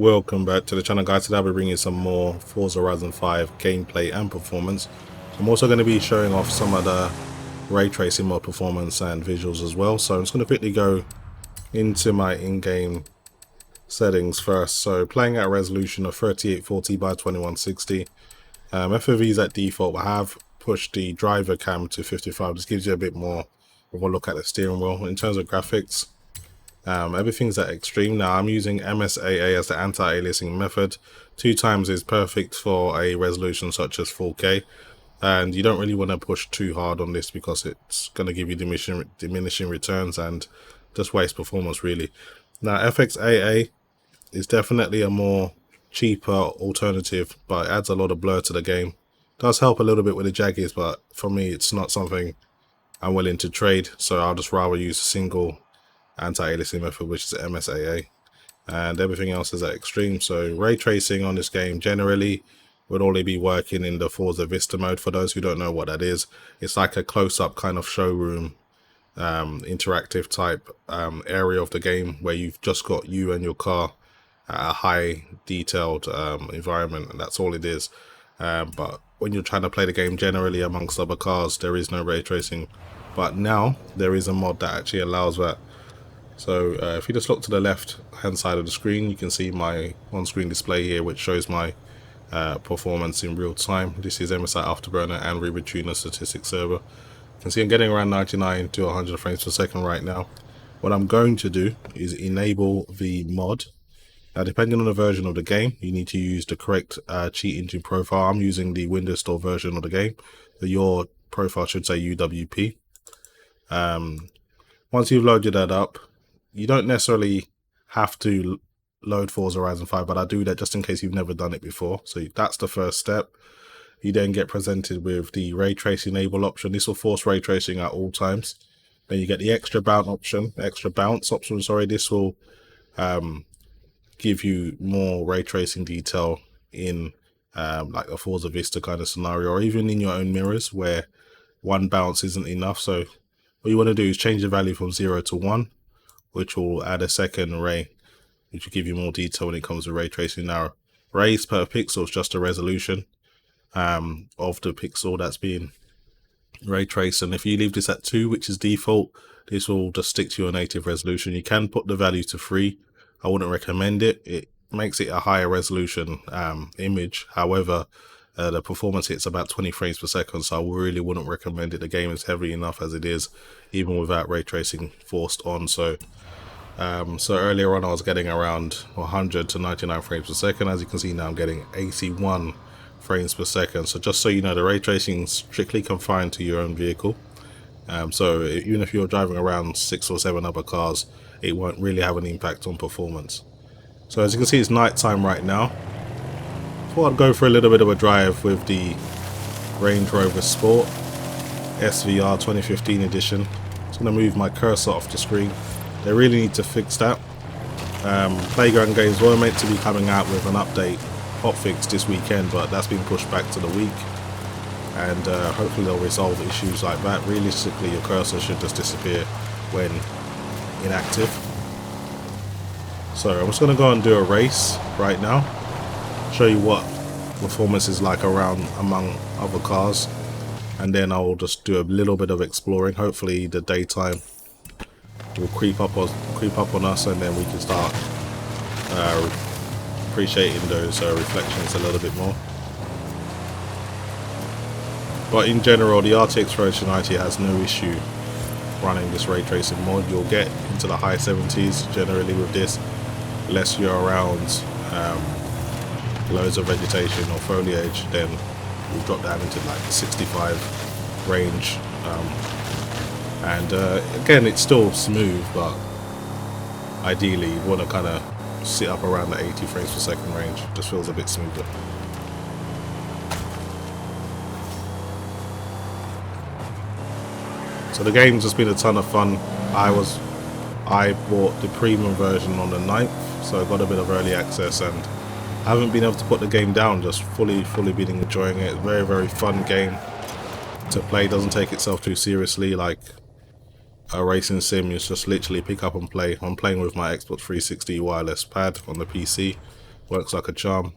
Welcome back to the channel, guys. Today I'll be bringing you some more Forza Horizon 5 gameplay and performance. I'm also going to be showing off some of the ray tracing mode performance and visuals as well. So I'm just going to quickly go into my in-game settings first. So playing at a resolution of 3840 by 2160. FOV is at default. I have pushed the driver cam to 55. This gives you a bit more of a look at the steering wheel. In terms of graphics, everything's at extreme. Now I'm using MSAA as the anti-aliasing method. 2 times is perfect for a resolution such as 4K, and you don't really want to push too hard on this because it's going to give you diminishing returns and just waste performance really. Now FXAA is definitely a more cheaper alternative, but it adds a lot of blur to the game. Does help a little bit with the jaggies, but for me it's not something I'm willing to trade, so I'll just rather use a single anti-aliasing method, which is MSAA, and everything else is at extreme. So ray tracing on this game generally would only be working in the Forza Vista mode. For those who don't know what that is, it's like a close-up kind of showroom interactive type area of the game where you've just got you and your car at a high detailed environment, and that's all it is. But when you're trying to play the game generally amongst other cars, there is no ray tracing, but now there is a mod that actually allows that. So if you just look to the left hand side of the screen, you can see my on-screen display here, which shows my performance in real time. This is MSI Afterburner and RibbonTuner statistics server. You can see I'm getting around 99 to 100 frames per second right now. What I'm going to do is enable the mod. Now, depending on the version of the game, you need to use the correct cheat engine profile. I'm using the Windows Store version of the game, so your profile should say UWP. Once you've loaded that up, you don't necessarily have to load Forza Horizon 5, but I do that just in case you've never done it before. So that's the first step. You then get presented with the ray tracing enable option. This will force ray tracing at all times. Then you get the extra bounce option. This will give you more ray tracing detail in like a Forza Vista kind of scenario, or even in your own mirrors where one bounce isn't enough. So what you want to do is change the value from 0 to 1, which will add a second ray, which will give you more detail when it comes to ray tracing. Now, rays per pixel is just a resolution of the pixel that's being ray traced, and if you leave this at 2, which is default, this will just stick to your native resolution. You can put the value to 3. I wouldn't recommend it. It makes it a higher resolution image. However, the performance hits about 20 frames per second, so I really wouldn't recommend it. The game is heavy enough as it is, even without ray tracing forced on. So earlier on I was getting around 100 to 99 frames per second. As you can see now, I'm getting 81 frames per second. So just so you know, the ray tracing is strictly confined to your own vehicle. So even if you're driving around 6 or 7 other cars, it won't really have an impact on performance. So as you can see, it's night time right now. Thought I'd go for a little bit of a drive with the Range Rover Sport SVR 2015 edition. Just going to move my cursor off the screen. They really need to fix that. Playground Games were meant to be coming out with an update hotfix this weekend, but that's been pushed back to the week, and hopefully they'll resolve issues like that. Realistically, your cursor should just disappear when inactive. So I'm just going to go and do a race right now, show you what performance is like around among other cars, and then I'll just do a little bit of exploring. Hopefully the daytime will creep up on us, and then we can start appreciating those reflections a little bit more. But in general, the RTX 3090 has no issue running this ray tracing mod. You'll get into the high 70s generally with this, unless you're around loads of vegetation or foliage, then we'll drop down into like the 65 range. Again, it's still smooth, but ideally you want to kind of sit up around the 80 frames per second range. It just feels a bit smoother. So the game's just been a ton of fun. I bought the premium version on the 9th, so I got a bit of early access, and I haven't been able to put the game down. Just fully been enjoying it. Very fun game to play. Doesn't take itself too seriously like a racing sim. It's just literally pick up and play. I'm playing with my Xbox 360 wireless pad on the PC, Works like a charm.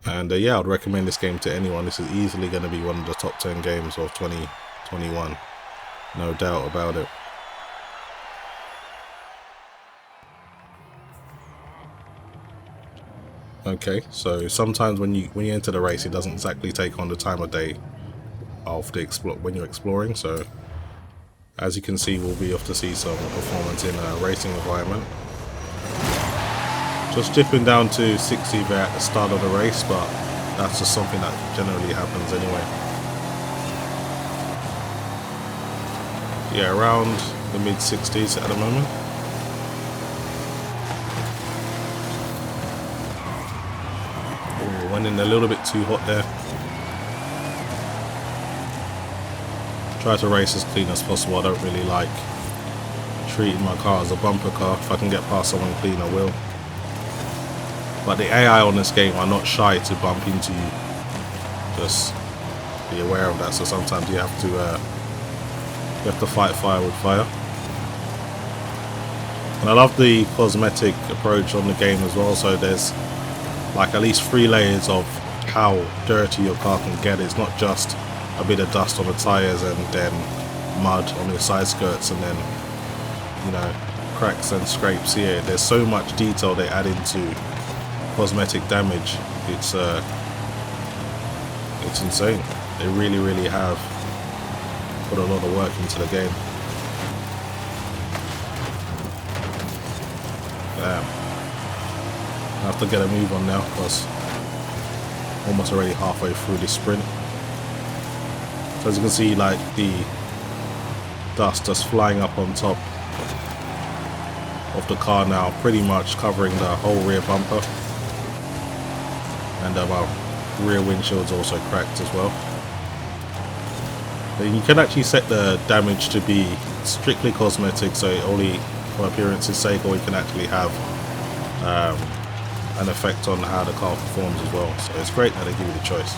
And yeah, I'd recommend this game to anyone. This is easily going to be one of the top 10 games of 2021. No doubt about it. Okay, so sometimes when you enter the race, it doesn't exactly take on the time of day of the when you're exploring. So as you can see, we'll be off to see some performance in a racing environment. Just dipping down to 60 there at the start of the race, but that's just something that generally happens anyway. Yeah, around the mid 60s at the moment. Ooh, went in a little bit too hot there. Try to race as clean as possible. I don't really like treating my car as a bumper car. If I can get past someone clean, I will. But the AI on this game are not shy to bump into you. Just be aware of that. So sometimes you have to fight fire with fire. And I love the cosmetic approach on the game as well. So there's like at least 3 layers of how dirty your car can get. It's not just a bit of dust on the tires and then mud on your side skirts and then, you know, cracks and scrapes here. There's so much detail they add into cosmetic damage. It's insane. They really have put a lot of work into the game. Damn. I have to get a move on now because almost already halfway through this sprint. So as you can see, like the dust just flying up on top of the car now, pretty much covering the whole rear bumper. And our rear windshield's also cracked as well. But you can actually set the damage to be strictly cosmetic, so only for appearance's sake, or you can actually have an effect on how the car performs as well. So it's great that they give you the choice.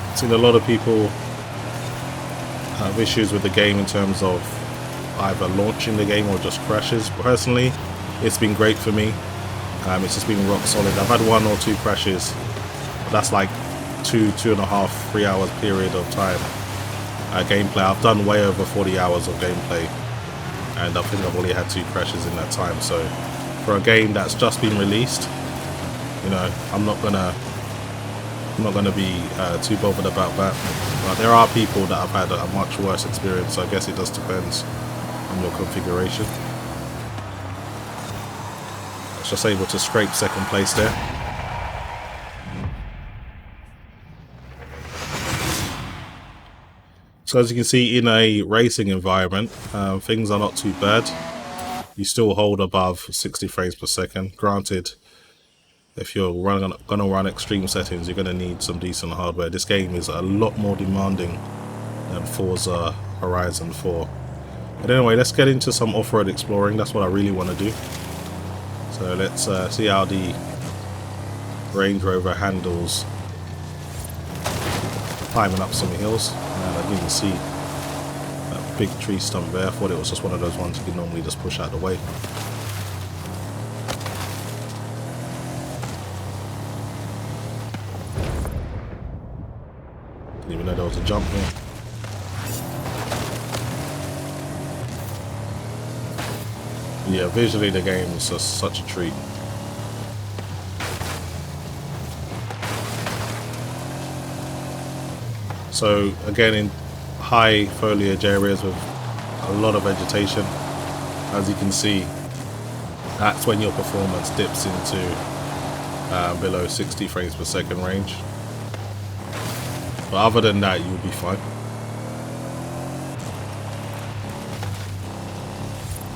I've seen a lot of people have issues with the game in terms of either launching the game or just crashes. Personally, it's been great for me. It's just been rock solid. I've had 1 or 2 crashes, but that's like 2.5, 3 hours period of time gameplay. I've done way over 40 hours of gameplay, and I think I've only had 2 crashes in that time. So for a game that's just been released, you know, I'm not gonna be too bothered about that. But there are people that have had a much worse experience, so I guess it just depends on your configuration. I was just able to scrape second place there. So as you can see, in a racing environment, things are not too bad. You still hold above 60 frames per second. Granted, if you're gonna run extreme settings, you're gonna need some decent hardware. This game is a lot more demanding than Forza Horizon 4. But anyway, let's get into some off-road exploring. That's what I really want to do. So let's see how the Range Rover handles climbing up some hills. And I didn't even see that big tree stump there. I thought it was just one of those ones you can normally just push out of the way. Didn't even know there was a jump here. Yeah, visually the game is just such a treat. So again, in high foliage areas with a lot of vegetation, as you can see, that's when your performance dips into below 60 frames per second range. But other than that, you'll be fine.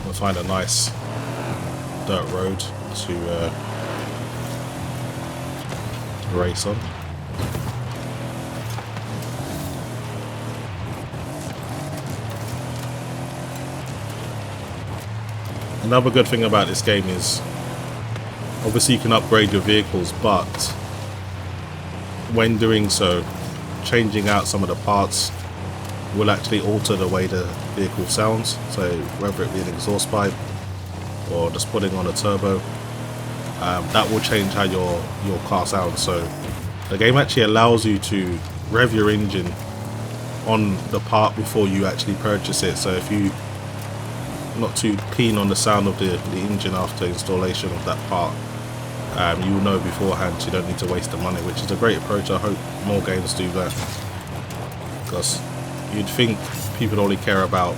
We'll find a nice dirt road to race on. Another good thing about this game is obviously you can upgrade your vehicles, but when doing so, changing out some of the parts will actually alter the way the vehicle sounds. So whether it be an exhaust pipe or just putting on a turbo, that will change how your car sounds. So the game actually allows you to rev your engine on the part before you actually purchase it. So if you're not too keen on the sound of the engine after installation of that part, you will know beforehand, so you don't need to waste the money, which is a great approach. I hope more games do that, because you'd think people only care about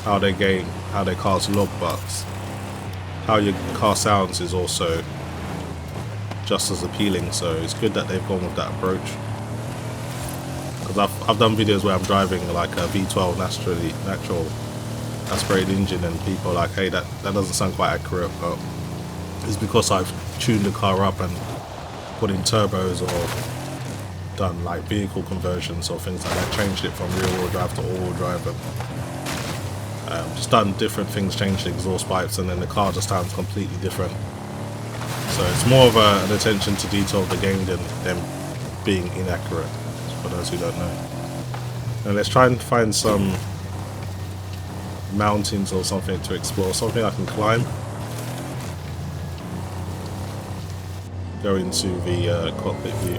how their cars look, but how your car sounds is also just as appealing. So it's good that they've gone with that approach, because I've done videos where I'm driving like a V12 natural aspirated engine, and people are like, hey, that doesn't sound quite accurate, but it's because I've tuned the car up and put in turbos or done like vehicle conversions or things like that, changed it from rear-wheel drive to all-wheel drive, and just done different things, changed the exhaust pipes, and then the car just sounds completely different. So it's more of an attention to detail of the game than them being inaccurate, for those who don't know. And let's try and find some mountains or something to explore, something I can climb. Go into the cockpit view.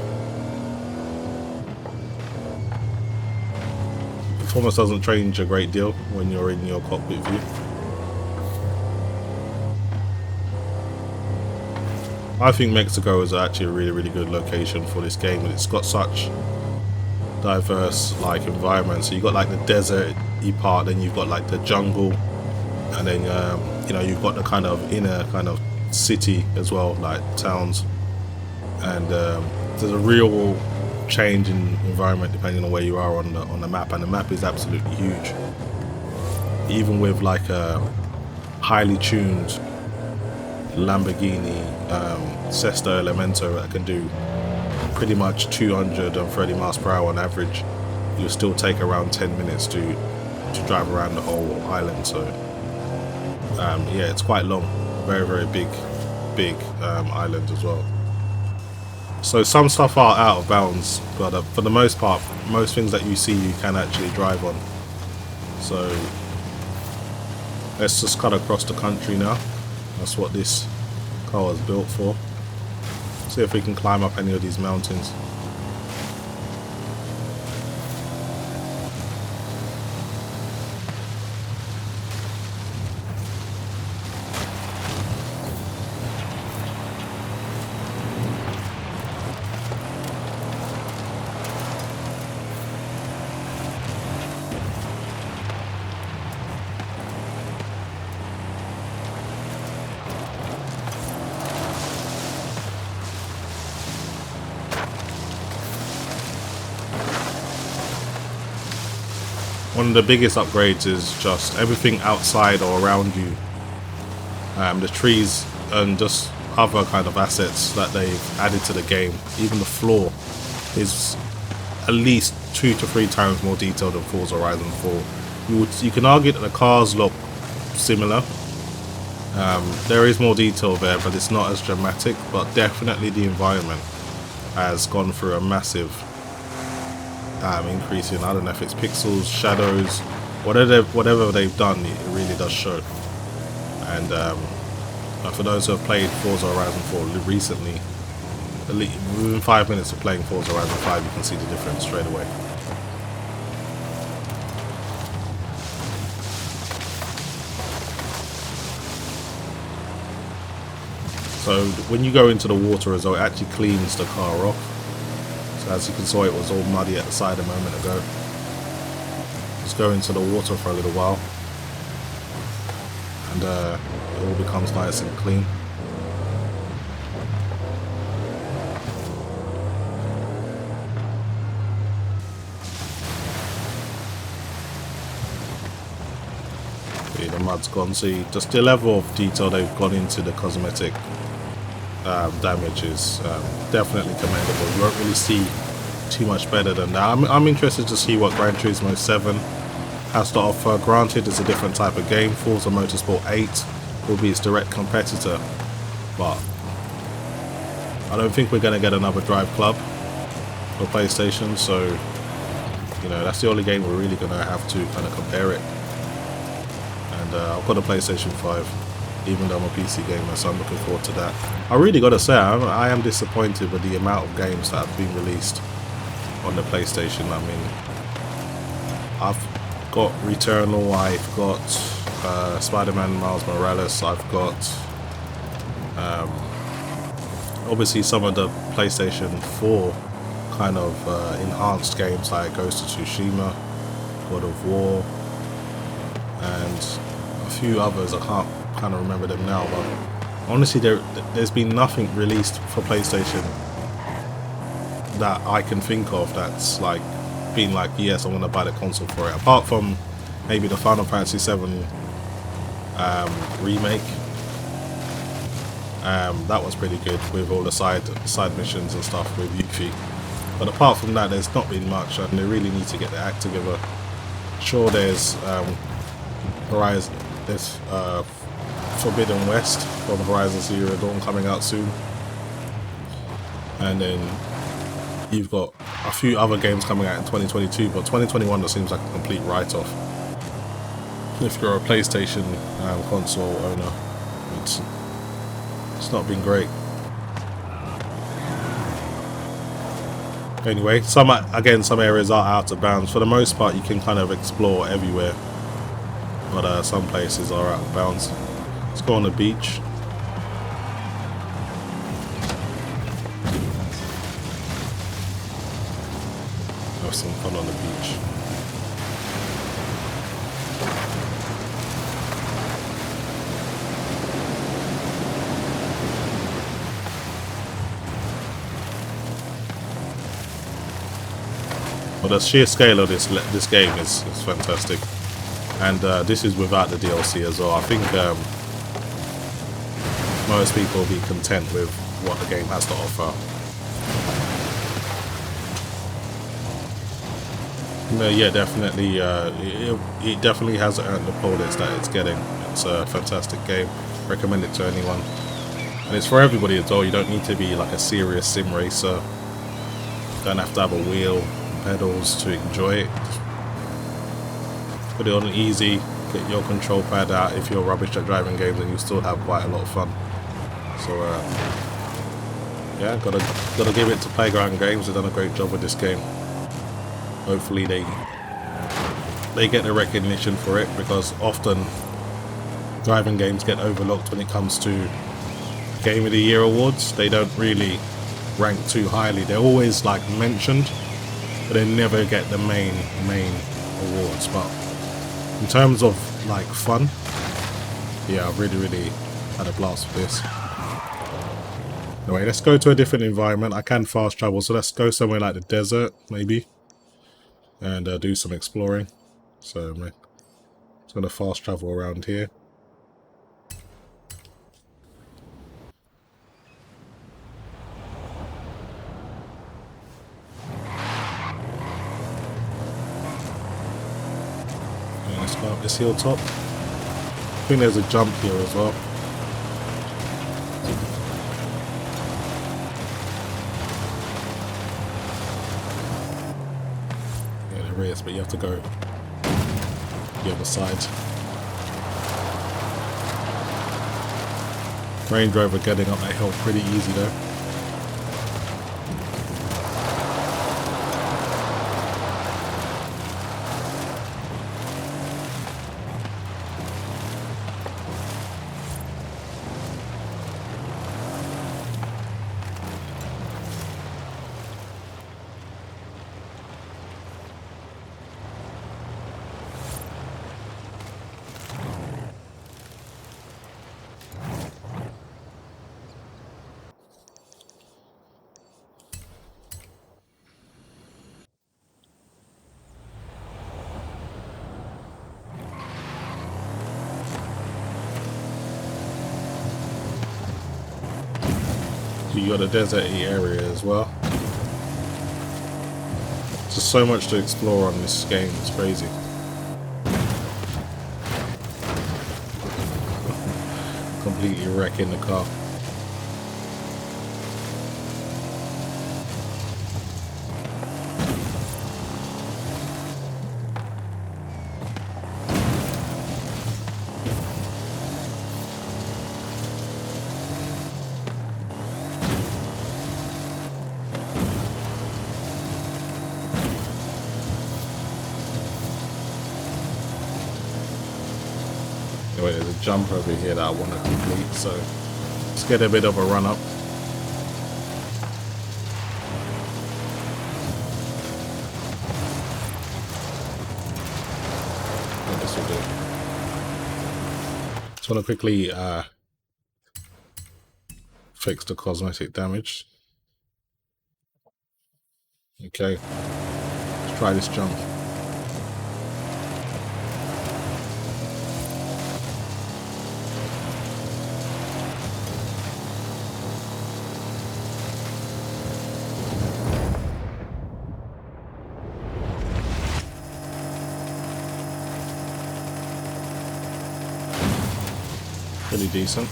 Performance doesn't change a great deal when you're in your cockpit view. I think Mexico is actually a really good location for this game, and it's got such diverse like environments. So you've got like the desert-y part, then you've got like the jungle, and then you know, you've got the kind of inner kind of city as well, like towns. And there's a real change in environment depending on where you are on the map, and the map is absolutely huge. Even with like a highly tuned Lamborghini Sesto Elemento that can do pretty much 230 miles per hour on average, you'll still take around 10 minutes to drive around the whole island. So yeah, it's quite long, very big island as well. So some stuff are out of bounds, but for the most part, most things that you see you can actually drive on. So let's just cut across the country now. That's what this car was built for. See if we can climb up any of these mountains. One of the biggest upgrades is just everything outside or around you, the trees and just other kind of assets that they've added to the game. Even the floor is at least 2 to 3 times more detailed than Forza Horizon 4. You can argue that the cars look similar. There is more detail there, but it's not as dramatic. But definitely the environment has gone through a massive increase in, I don't know if it's pixels, shadows, whatever they've done, it really does show. And for those who have played Forza Horizon 4 recently, within 5 minutes of playing Forza Horizon 5, you can see the difference straight away. So when you go into the water as well, it actually cleans the car off. So as you can see, it was all muddy at the side a moment ago. Just go into the water for a little while, and it all becomes nice and clean. Okay, the mud's gone. See, just the level of detail they've gone into the cosmetic damage is definitely commendable. You won't really see too much better than that. I'm interested to see what Gran Turismo 7 has to offer. Granted, it's a different type of game. Forza Motorsport 8 will be its direct competitor, but I don't think we're going to get another Drive Club for PlayStation, so You know, that's the only game we're really gonna have to kind of compare it. And I've got a PlayStation 5, even though I'm a PC gamer, so I'm looking forward to that. I really gotta say, I am disappointed with the amount of games that have been released on the PlayStation. I mean, I've got Returnal, I've got Spider-Man Miles Morales, I've got obviously some of the PlayStation 4 kind of enhanced games like Ghost of Tsushima, God of War, and a few others. I can't kind of remember them now, but honestly there's been nothing released for PlayStation that I can think of that's like been like, yes, I want to buy the console for it, apart from maybe the Final Fantasy 7 remake. That was pretty good with all the side missions and stuff with Yuffie. But apart from that, there's not been much, and they really need to get their act together. Sure, there's Horizon, there's Forbidden West from Horizon Zero Dawn coming out soon, and then you've got a few other games coming out in 2022. But 2021 that seems like a complete write-off if you're a PlayStation console owner. It's not been great. Anyway, some areas are out of bounds. For the most part, you can kind of explore everywhere, but some places are out of bounds. Let's go on the beach. Have some fun on the beach. Well, the sheer scale of this game is fantastic, and this is without the DLC as well. I think most people will be content with what the game has to offer. No, yeah, definitely. It definitely has earned the plaudits that it's getting. It's a fantastic game. Recommend it to anyone, and it's for everybody as well. You don't need to be like a serious sim racer. You don't have to have a wheel, pedals to enjoy it. Just put it on easy, get your control pad out if you're rubbish at driving games, and you still have quite a lot of fun. So yeah, gotta give it to Playground Games. They've done a great job with this game. Hopefully they get the recognition for it, because often driving games get overlooked when it comes to Game of the Year awards. They don't really rank too highly. They're always like mentioned, but they never get the main awards. But in terms of like fun, yeah, I've really had a blast with this. Anyway, let's go to a different environment. I can fast travel, so let's go somewhere like the desert maybe, and do some exploring. So I'm just gonna fast travel around here. Let's go up this hilltop. I think there's a jump here as well. Yeah, there is, but you have to go the other side. Range Rover getting up that hill pretty easy though. You got a deserty area as well. Just so much to explore on this game, it's crazy. Completely wrecking the car. Anyway, there's a jump over here that I want to complete, so let's get a bit of a run up. This will do. Just want to quickly fix the cosmetic damage. Okay, let's try this jump. Pretty decent.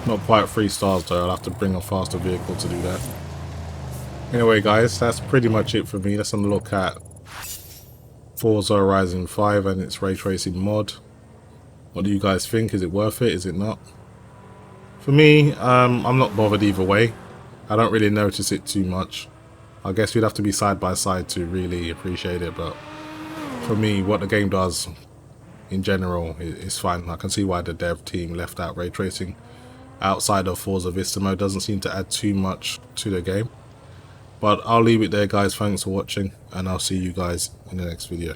Not quite 3 stars though, I'll have to bring a faster vehicle to do that. Anyway guys, that's pretty much it for me. Let's have a look at Forza Horizon 5 and its ray tracing mod. What do you guys think? Is it worth it? Is it not? For me, I'm not bothered either way. I don't really notice it too much. I guess you'd have to be side by side to really appreciate it, but for me, what the game does in general is fine. I can see why the dev team left out ray tracing outside of Forza Vista mode. Doesn't seem to add too much to the game. But I'll leave it there guys. Thanks for watching, and I'll see you guys in the next video.